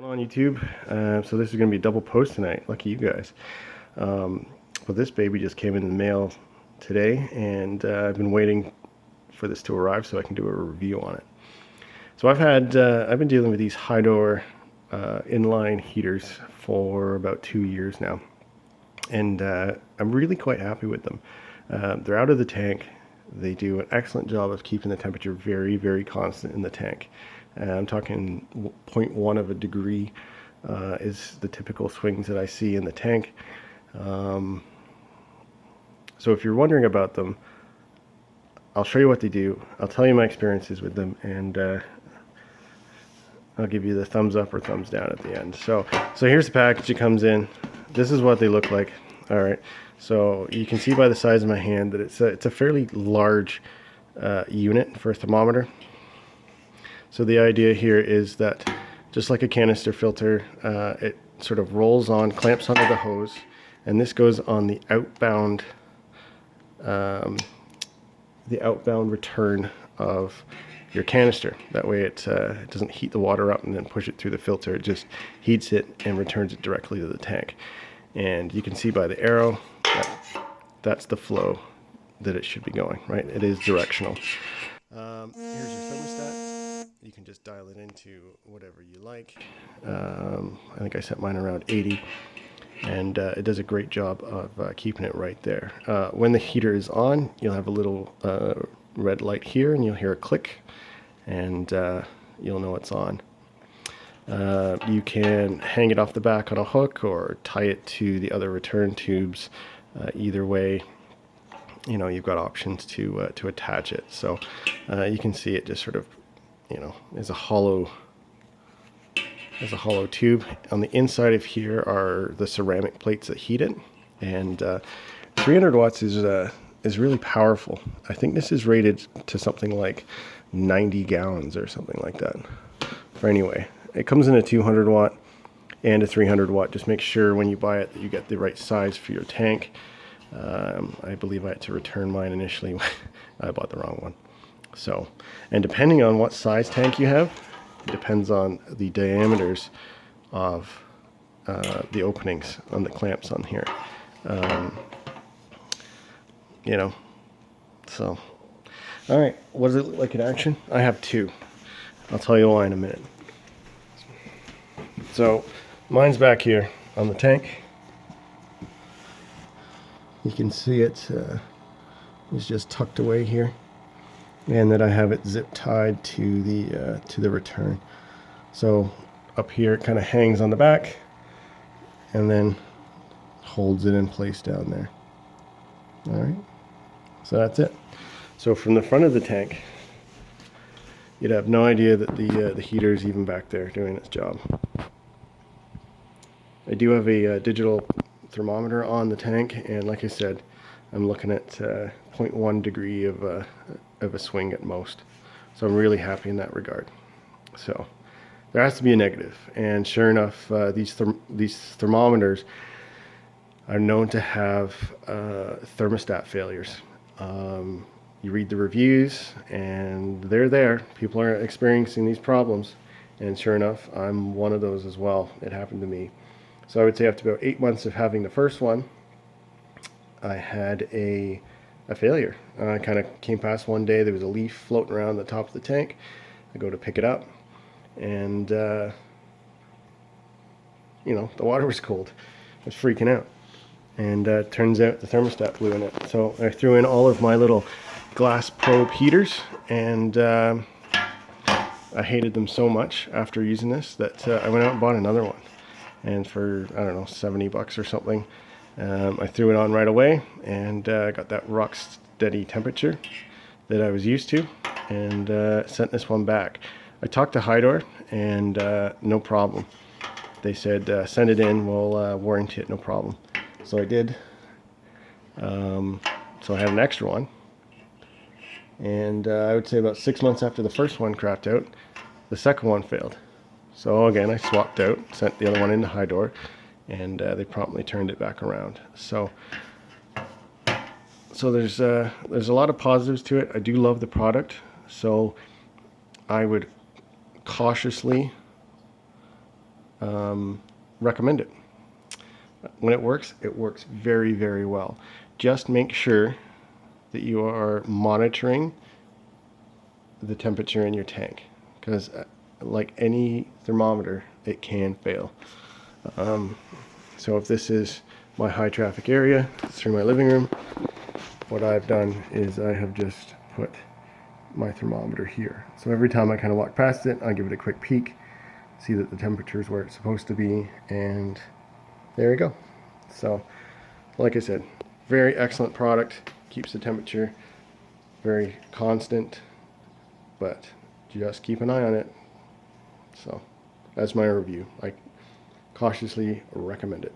On YouTube. So this is going to be a double post tonight. Lucky you guys. But this baby just came in the mail today, and I've been waiting for this to arrive so I can do a review on it. So I've been dealing with these Hydor inline heaters for about 2 years now, and I'm really quite happy with them. They're out of the tank. They do an excellent job of keeping the temperature very, very constant in the tank. I'm talking 0.1 of a degree is the typical swings that I see in the tank. So if you're wondering about them, I'll show you what they do. I'll tell you my experiences with them, and I'll give you the thumbs up or thumbs down at the end. So here's the package it comes in. This is what they look like. All right. So you can see by the size of my hand that it's a fairly large unit for a thermometer. So the idea here is that just like a canister filter, it sort of rolls on, clamps onto the hose, and this goes on the outbound return of your canister. That way it doesn't heat the water up and then push it through the filter. It just heats it and returns it directly to the tank. And you can see by the arrow that's the flow that it should be going, right? It is directional. Here's your thermostat. You can just dial it into whatever you like. I think I set mine around 80, and it does a great job of keeping it right there. When the heater is on, you'll have a little red light here, and you'll hear a click, and you'll know it's on. You can hang it off the back on a hook or tie it to the other return tubes. Either way, you know, you've got options to attach it. So you can see it just sort of, you know, is a hollow tube. On the inside of here are the ceramic plates that heat it, and 300 watts is really powerful. I think this is rated to something like 90 gallons or something like that. But anyway, it comes in a 200 watt and a 300 watt. Just make sure when you buy it that you get the right size for your tank. I believe I had to return mine initially. I bought the wrong one. So, and depending on what size tank you have, it depends on the diameters of the openings on the clamps on here. You know, so. All right, what does it look like in action? I have two. I'll tell you why in a minute. So, mine's back here on the tank. You can see it's just tucked away here, and that I have it zip tied to the return. So up here it kind of hangs on the back, and then holds it in place down there. All right, so that's it. So from the front of the tank, you'd have no idea that the heater is even back there doing its job. I do have a digital thermometer on the tank, and like I said, I'm looking at 0.1 degree of a swing at most. So I'm really happy in that regard. So there has to be a negative, and sure enough, these thermometers are known to have thermostat failures. You read the reviews, and they're there. People are experiencing these problems, and sure enough, I'm one of those as well. It happened to me. So I would say after about 8 months of having the first one, I had a failure. I kind of came past one day, there was a leaf floating around the top of the tank. I go to pick it up, and you know, the water was cold. I was freaking out. And turns out the thermostat blew in it. So I threw in all of my little glass probe heaters, and I hated them so much after using this that I went out and bought another one. And for, I don't know, 70 bucks or something, I threw it on right away, and got that rock steady temperature that I was used to, and sent this one back. I talked to Hydor, and no problem. They said, send it in, we'll warranty it, no problem. So I did. So I had an extra one, and I would say about 6 months after the first one crapped out, the second one failed. So again, I swapped out, sent the other one into Hydor, and they promptly turned it back around. So there's a lot of positives to it. I do love the product, so I would cautiously recommend it. When it works very, very well. Just make sure that you are monitoring the temperature in your tank, because like any thermometer, it can fail. So if this is my high traffic area through my living room, what I've done is I have just put my thermometer here. So every time I kind of walk past it, I give it a quick peek, see that the temperature is where it's supposed to be, and there you go. So like I said, very excellent product, keeps the temperature very constant, but just keep an eye on it. So that's my review. I cautiously recommend it.